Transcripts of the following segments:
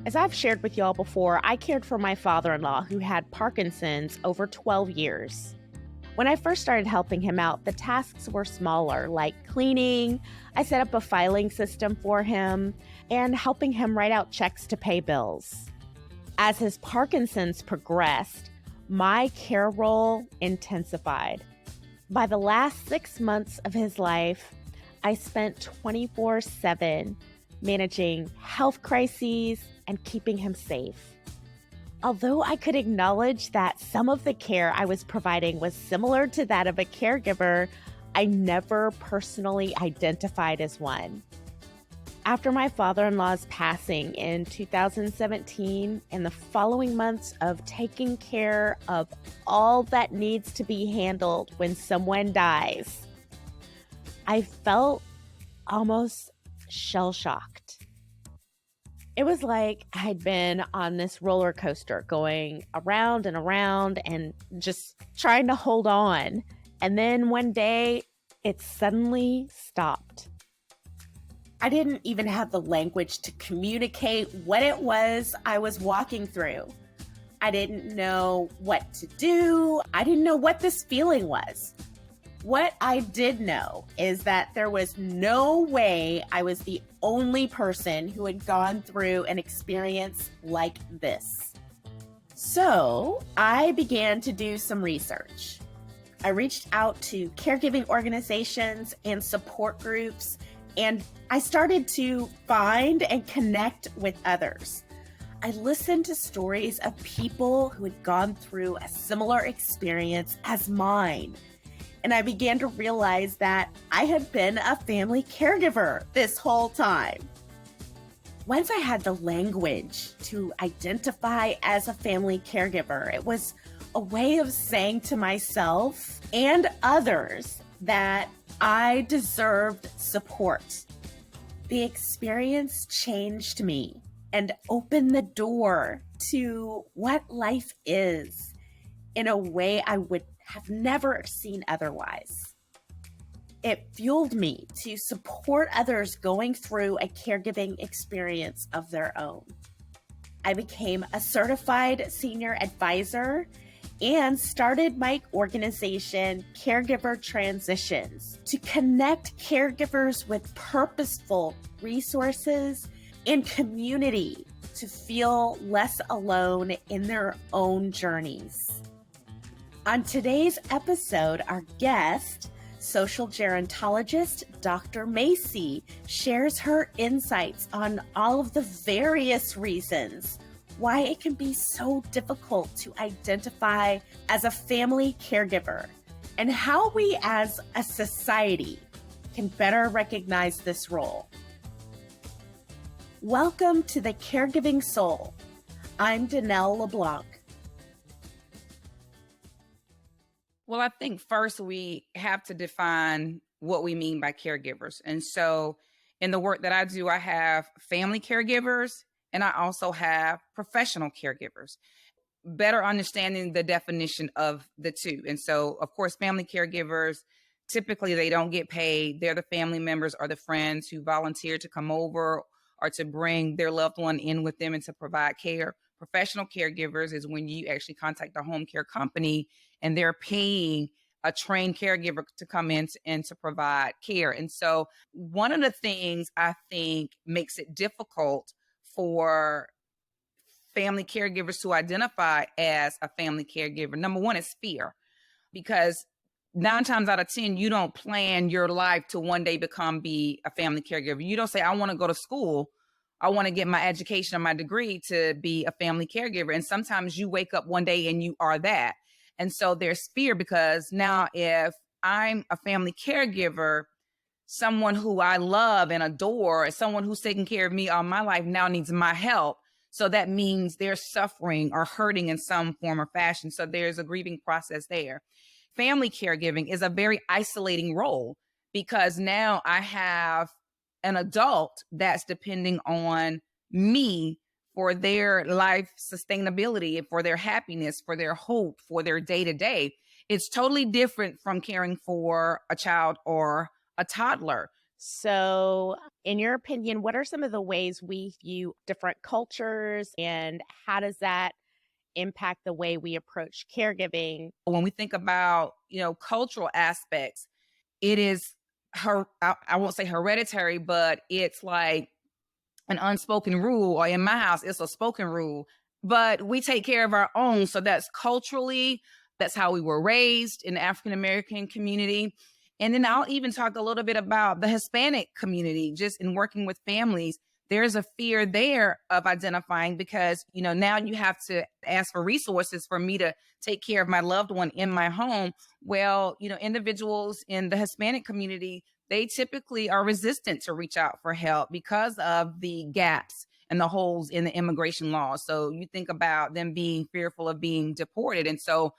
As I've shared with y'all before, I cared for my father-in-law who had Parkinson's over 12 years. When I first started helping him out, the tasks were smaller, like cleaning. I set up a filing system for him and helping him write out checks to pay bills. As his Parkinson's progressed, my care role intensified. By the last 6 months of his life, I spent 24/7 managing health crises and keeping him safe. Although I could acknowledge that some of the care I was providing was similar to that of a caregiver, I never personally identified as one. After my father-in-law's passing in 2017 and the following months of taking care of all that needs to be handled when someone dies, I felt almost shell-shocked. It was like I'd been on this roller coaster going around and around and just trying to hold on. And then one day, it suddenly stopped. I didn't even have the language to communicate what it was I was walking through. I didn't know what to do. I didn't know what this feeling was. What I did know is that there was no way I was the only person who had gone through an experience like this. So I began to do some research. I reached out to caregiving organizations and support groups, and I started to find and connect with others. I listened to stories of people who had gone through a similar experience as mine. And I began to realize that I had been a family caregiver this whole time. Once I had the language to identify as a family caregiver, it was a way of saying to myself and others that I deserved support. The experience changed me and opened the door to what life is in a way I would have never seen otherwise. It fueled me to support others going through a caregiving experience of their own. I became a certified senior advisor and started my organization, Caregiver Transitions, to connect caregivers with purposeful resources and community to feel less alone in their own journeys. On today's episode, our guest, Social Gerontologist Dr. Macie, shares her insights on all of the various reasons why it can be so difficult to identify as a family caregiver and how we as a society can better recognize this role. Welcome to the Caregiving Soul. I'm Dannelle LeBlanc. Well, I think first we have to define what we mean by caregivers. And so in the work that I do, I have family caregivers and I also have professional caregivers, better understanding the definition of the two. And so, of course, family caregivers, typically they don't get paid. They're the family members or the friends who volunteer to come over or to bring their loved one in with them and to provide care. Professional caregivers is when you actually contact a home care company and they're paying a trained caregiver to come in and to provide care. And so one of the things I think makes it difficult for family caregivers to identify as a family caregiver, number one is fear, because 9 times out of 10, you don't plan your life to one day be a family caregiver. You don't say, I want to go to school. I want to get my education or my degree to be a family caregiver. And sometimes you wake up one day and you are that. And so there's fear because now if I'm a family caregiver, someone who I love and adore, someone who's taking care of me all my life now needs my help. So that means they're suffering or hurting in some form or fashion. So there's a grieving process there. Family caregiving is a very isolating role because now I have an adult that's depending on me for their life sustainability, for their happiness, for their hope, for their day-to-day. It's totally different from caring for a child or a toddler. So, in your opinion, what are some of the ways we view different cultures and how does that impact the way we approach caregiving? When we think about, cultural aspects, it is I won't say hereditary, but it's like an unspoken rule, or in my house, it's a spoken rule. But we take care of our own. So that's culturally, that's how we were raised in the African American community. And then I'll even talk a little bit about the Hispanic community, just in working with families. There's a fear there of identifying because, now you have to ask for resources for me to take care of my loved one in my home. Well, individuals in the Hispanic community, they typically are resistant to reach out for help because of the gaps and the holes in the immigration law. So you think about them being fearful of being deported. And so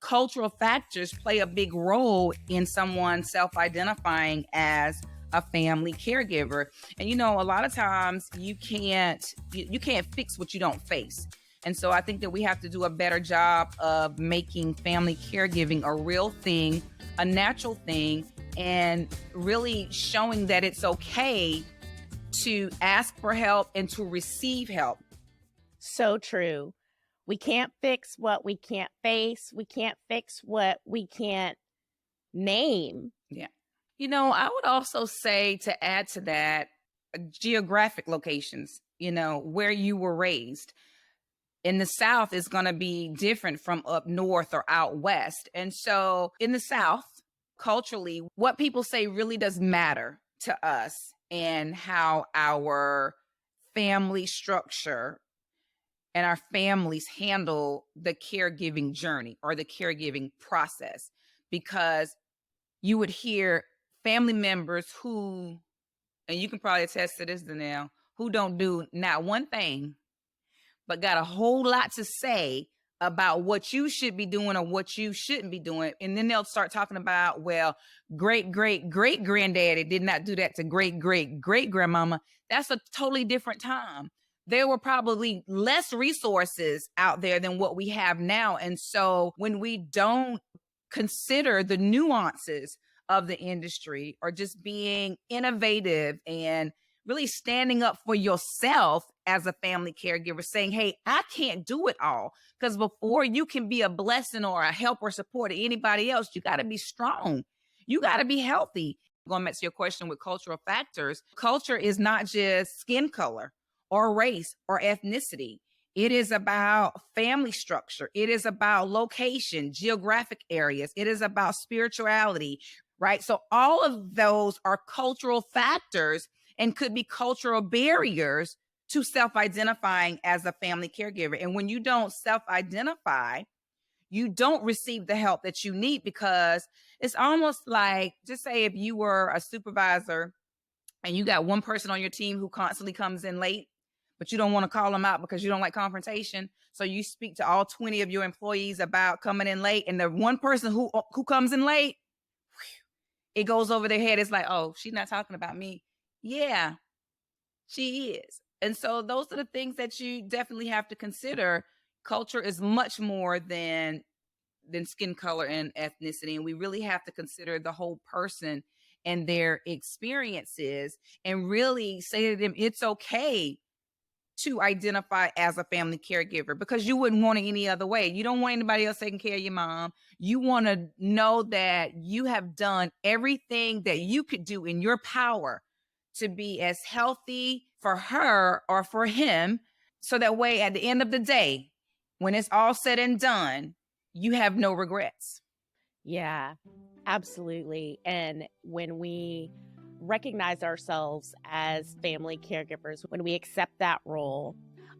cultural factors play a big role in someone self-identifying as a family caregiver. And a lot of times you can't fix what you don't face. And so I think that we have to do a better job of making family caregiving a real thing, a natural thing, and really showing that it's okay to ask for help and to receive help. So true. We can't fix what we can't face. We can't fix what we can't name. Yeah. I would also say, to add to that, geographic locations, where you were raised. In the South is going to be different from up north or out west. And so in the South, culturally, what people say really does matter to us, and how our family structure and our families handle the caregiving journey or the caregiving process. Because you would hear family members who, and you can probably attest to this, Dannelle, who don't do not one thing, but got a whole lot to say about what you should be doing or what you shouldn't be doing. And then they'll start talking about, well, great-great-great-granddaddy did not do that to great-great-great-grandmama. That's a totally different time. There were probably less resources out there than what we have now. And so when we don't consider the nuances of the industry, or just being innovative and really standing up for yourself as a family caregiver, saying, hey, I can't do it all. Because before you can be a blessing or a help or support to anybody else, you got to be strong. You got to be healthy. Going back to your question with cultural factors, culture is not just skin color or race or ethnicity. It is about family structure. It is about location, geographic areas. It is about spirituality, right? So all of those are cultural factors and could be cultural barriers to self-identifying as a family caregiver. And when you don't self-identify, you don't receive the help that you need, because it's almost like, just say if you were a supervisor and you got one person on your team who constantly comes in late, but you don't want to call them out because you don't like confrontation. So you speak to all 20 of your employees about coming in late, and the one person who comes in late, it goes over their head. It's like, oh, she's not talking about me. Yeah, she is. And so those are the things that you definitely have to consider. Culture is much more than skin color and ethnicity. And we really have to consider the whole person and their experiences, and really say to them, it's okay to identify as a family caregiver, because you wouldn't want it any other way. You don't want anybody else taking care of your mom. You want to know that you have done everything that you could do in your power to be as healthy for her or for him. So that way, at the end of the day, when it's all said and done, you have no regrets. Yeah, absolutely. And when we recognize ourselves as family caregivers, when we accept that role,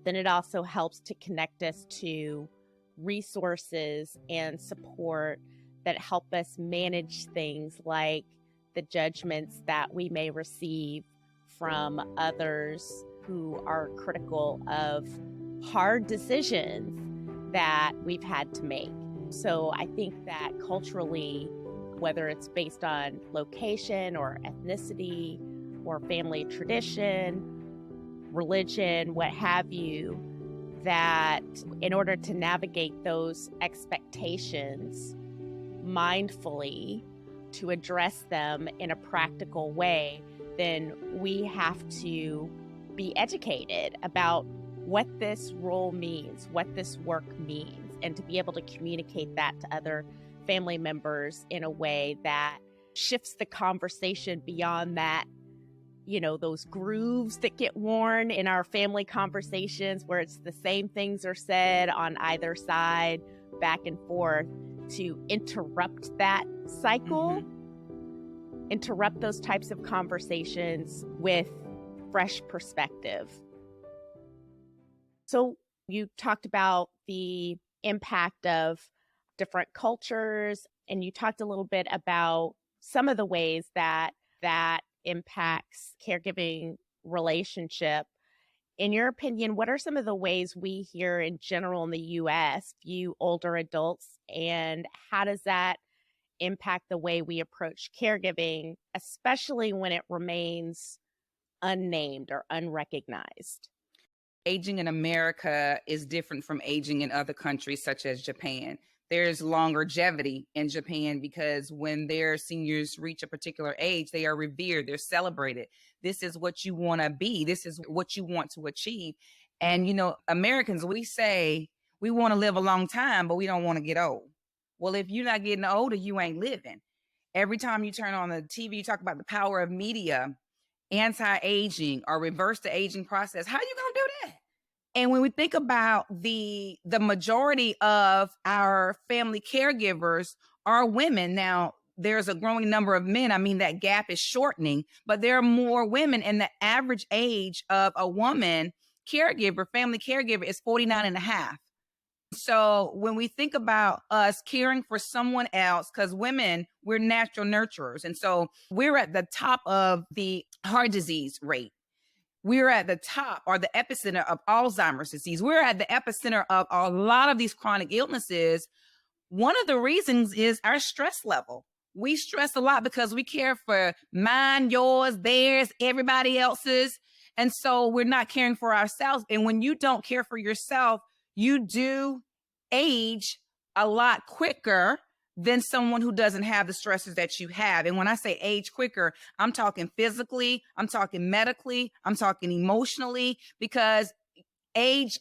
then it also helps to connect us to resources and support that help us manage things like the judgments that we may receive from others who are critical of hard decisions that we've had to make. So I think that culturally, whether it's based on location or ethnicity or family tradition, religion, what have you, that in order to navigate those expectations mindfully, to address them in a practical way, then we have to be educated about what this role means, what this work means, and to be able to communicate that to other family members in a way that shifts the conversation beyond that, those grooves that get worn in our family conversations where it's the same things are said on either side, back and forth, to interrupt that cycle, interrupt those types of conversations with fresh perspective. So you talked about the impact of different cultures, and you talked a little bit about some of the ways that impacts caregiving relationship. In your opinion, what are some of the ways we here in general in the U.S. view older adults, and how does that impact the way we approach caregiving, especially when it remains unnamed or unrecognized? Aging in America is different from aging in other countries such as Japan. There's longevity in Japan because when their seniors reach a particular age, they are revered, they're celebrated. This is what you want to be. This is what you want to achieve. And, Americans, we say we want to live a long time, but we don't want to get old. Well, if you're not getting older, you ain't living. Every time you turn on the TV, you talk about the power of media, anti-aging or reverse the aging process. How are you going to do that? And when we think about the majority of our family caregivers are women. Now, there's a growing number of men. I mean, that gap is shortening, but there are more women, and the average age of a woman caregiver, family caregiver, is 49 and a half. So when we think about us caring for someone else, because women, we're natural nurturers. And so we're at the top of the heart disease rate. We're at the top or the epicenter of Alzheimer's disease. We're at the epicenter of a lot of these chronic illnesses. One of the reasons is our stress level. We stress a lot because we care for mine, yours, theirs, everybody else's. And so we're not caring for ourselves. And when you don't care for yourself, you do age a lot quicker than someone who doesn't have the stresses that you have. And when I say age quicker, I'm talking physically, I'm talking medically, I'm talking emotionally, because age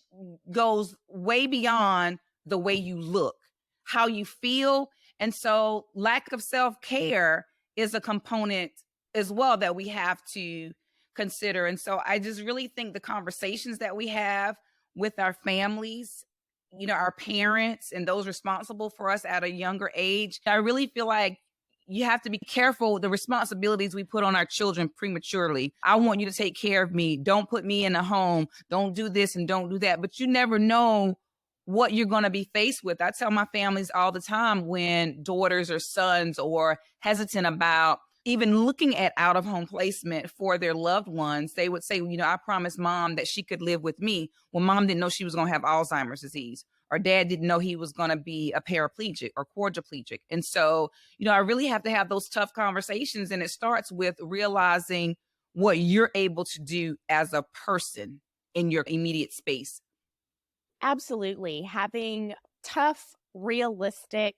goes way beyond the way you look, how you feel. And so lack of self-care is a component as well that we have to consider. And so I just really think the conversations that we have with our families, our parents and those responsible for us at a younger age, I really feel like you have to be careful with the responsibilities we put on our children prematurely. I want you to take care of me. Don't put me in a home. Don't do this and don't do that. But you never know what you're going to be faced with. I tell my families all the time when daughters or sons are hesitant about even looking at out-of-home placement for their loved ones, they would say, I promised mom that she could live with me. Well, mom didn't know she was going to have Alzheimer's disease, or dad didn't know he was going to be a paraplegic or quadriplegic. And so, I really have to have those tough conversations. And it starts with realizing what you're able to do as a person in your immediate space. Absolutely. Having tough, realistic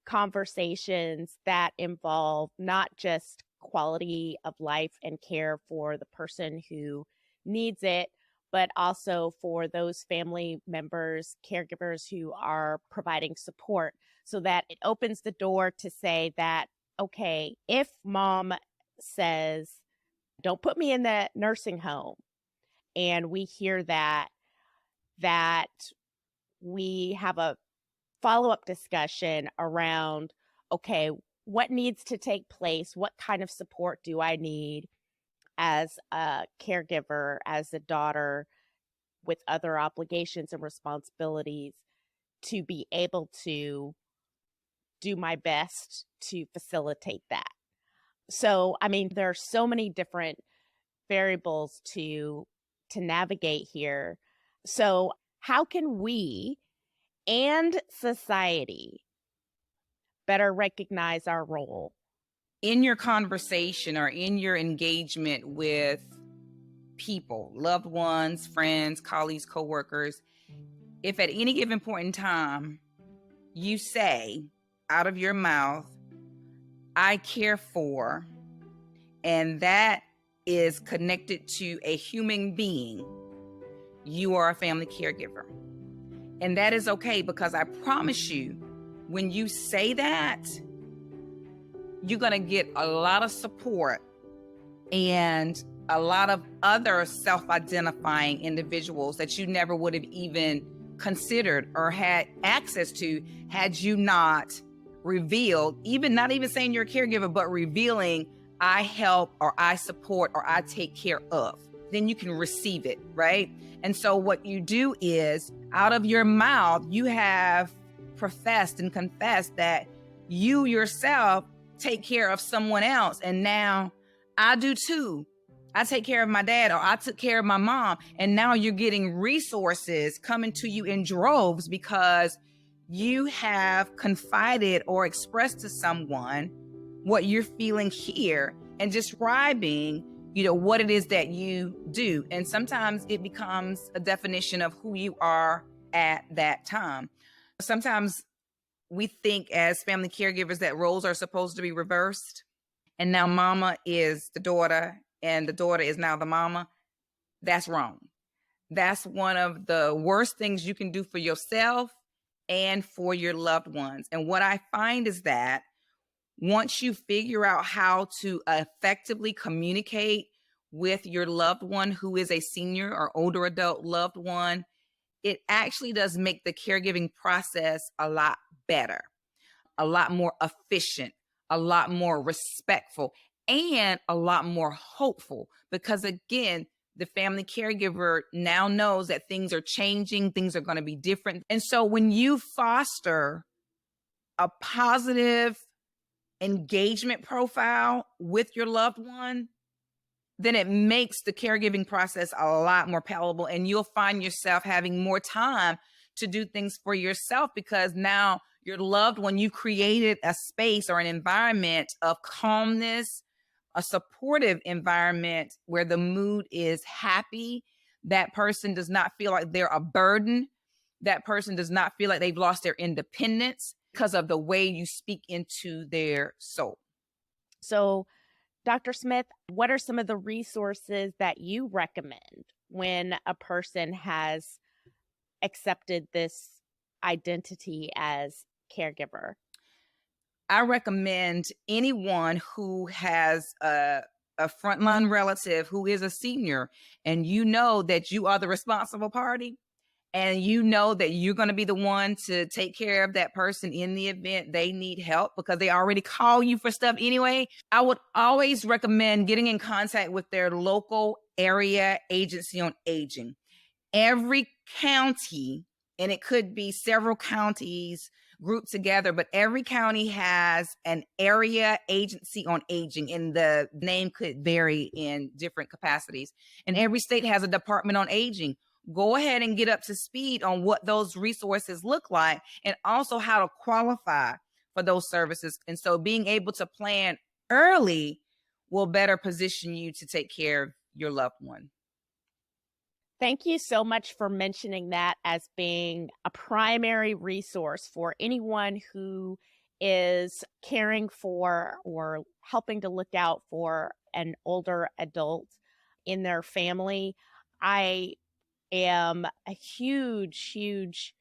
conversations that involve not just quality of life and care for the person who needs it, but also for those family members, caregivers who are providing support, so that it opens the door to say that, okay, if mom says, don't put me in the nursing home, and we hear that we have a follow-up discussion around, okay, what needs to take place? What kind of support do I need as a caregiver, as a daughter with other obligations and responsibilities, to be able to do my best to facilitate that? So, there are so many different variables to navigate here. So how can we and society better recognize our role? In your conversation or in your engagement with people, loved ones, friends, colleagues, coworkers, if at any given point in time you say out of your mouth, I care for, and that is connected to a human being, you are a family caregiver. And that is okay, because I promise you, when you say that, you're going to get a lot of support and a lot of other self-identifying individuals that you never would have even considered or had access to had you not revealed, not even saying you're a caregiver, but revealing, I help, or I support, or I take care of. Then you can receive it, right? And so what you do is, out of your mouth, you have professed and confessed that you yourself take care of someone else. And now I do too. I take care of my dad, or I took care of my mom. And now you're getting resources coming to you in droves because you have confided or expressed to someone what you're feeling here and describing, what it is that you do. And sometimes it becomes a definition of who you are at that time. Sometimes we think as family caregivers that roles are supposed to be reversed. And now mama is the daughter and the daughter is now the mama. That's wrong. That's one of the worst things you can do for yourself and for your loved ones. And what I find is that once you figure out how to effectively communicate with your loved one who is a senior or older adult loved one, it actually does make the caregiving process a lot better, a lot more efficient, a lot more respectful, and a lot more hopeful. Because again, the family caregiver now knows that things are changing, things are going to be different. And so when you foster a positive engagement profile with your loved one, then it makes the caregiving process a lot more palatable, and you'll find yourself having more time to do things for yourself, because now your loved one, you created a space or an environment of calmness, a supportive environment where the mood is happy. That person does not feel like they're a burden. That person does not feel like they've lost their independence because of the way you speak into their soul. So, Dr. Smith, what are some of the resources that you recommend when a person has accepted this identity as caregiver? I recommend anyone who has a frontline relative who is a senior, and you know that you are the responsible party, and you know that you're going to be the one to take care of that person in the event they need help, because they already call you for stuff anyway. I would always recommend getting in contact with their local area agency on aging. Every county, and it could be several counties grouped together, but every county has an area agency on aging, and the name could vary in different capacities. And every state has a department on aging. Go ahead and get up to speed on what those resources look like, and also how to qualify for those services. And so being able to plan early will better position you to take care of your loved one. Thank you so much for mentioning that as being a primary resource for anyone who is caring for or helping to look out for an older adult in their family. I am a huge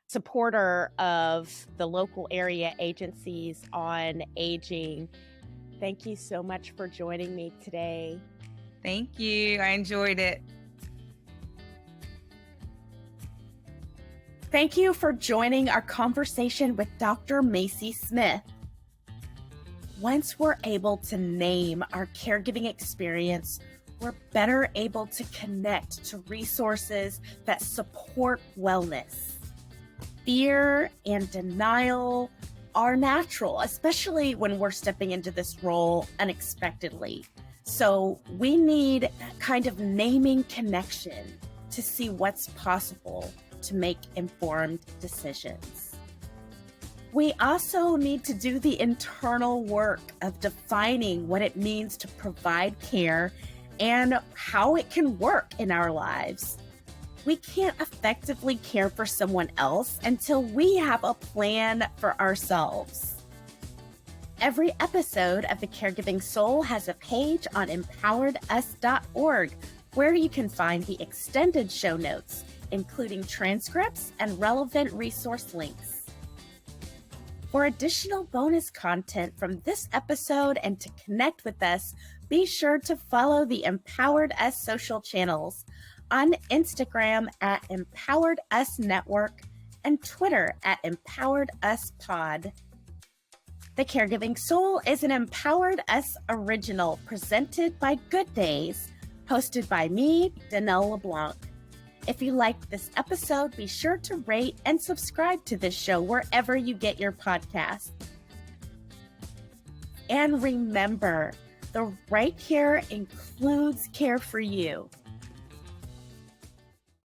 supporter of the local area agencies on aging. Thank you so much for joining me today. Thank you. I enjoyed it. Thank you for joining our conversation with Dr. Macie Smith. Once we're able to name our caregiving experience, we're better able to connect to resources that support wellness. Fear and denial are natural, especially when we're stepping into this role unexpectedly. So we need that kind of naming connection to see what's possible to make informed decisions. We also need to do the internal work of defining what it means to provide care and how it can work in our lives. We can't effectively care for someone else until we have a plan for ourselves. Every episode of The Caregiving Soul has a page on empoweredus.org where you can find the extended show notes, including transcripts and relevant resource links. For additional bonus content from this episode and to connect with us, be sure to follow the Empowered Us social channels on Instagram at Empowered Us Network and Twitter at Empowered Us Pod. The Caregiving Soul is an Empowered Us original presented by Good Days, hosted by me, Dannelle LeBlanc. If you liked this episode, be sure to rate and subscribe to this show wherever you get your podcasts. And remember, the right care includes care for you.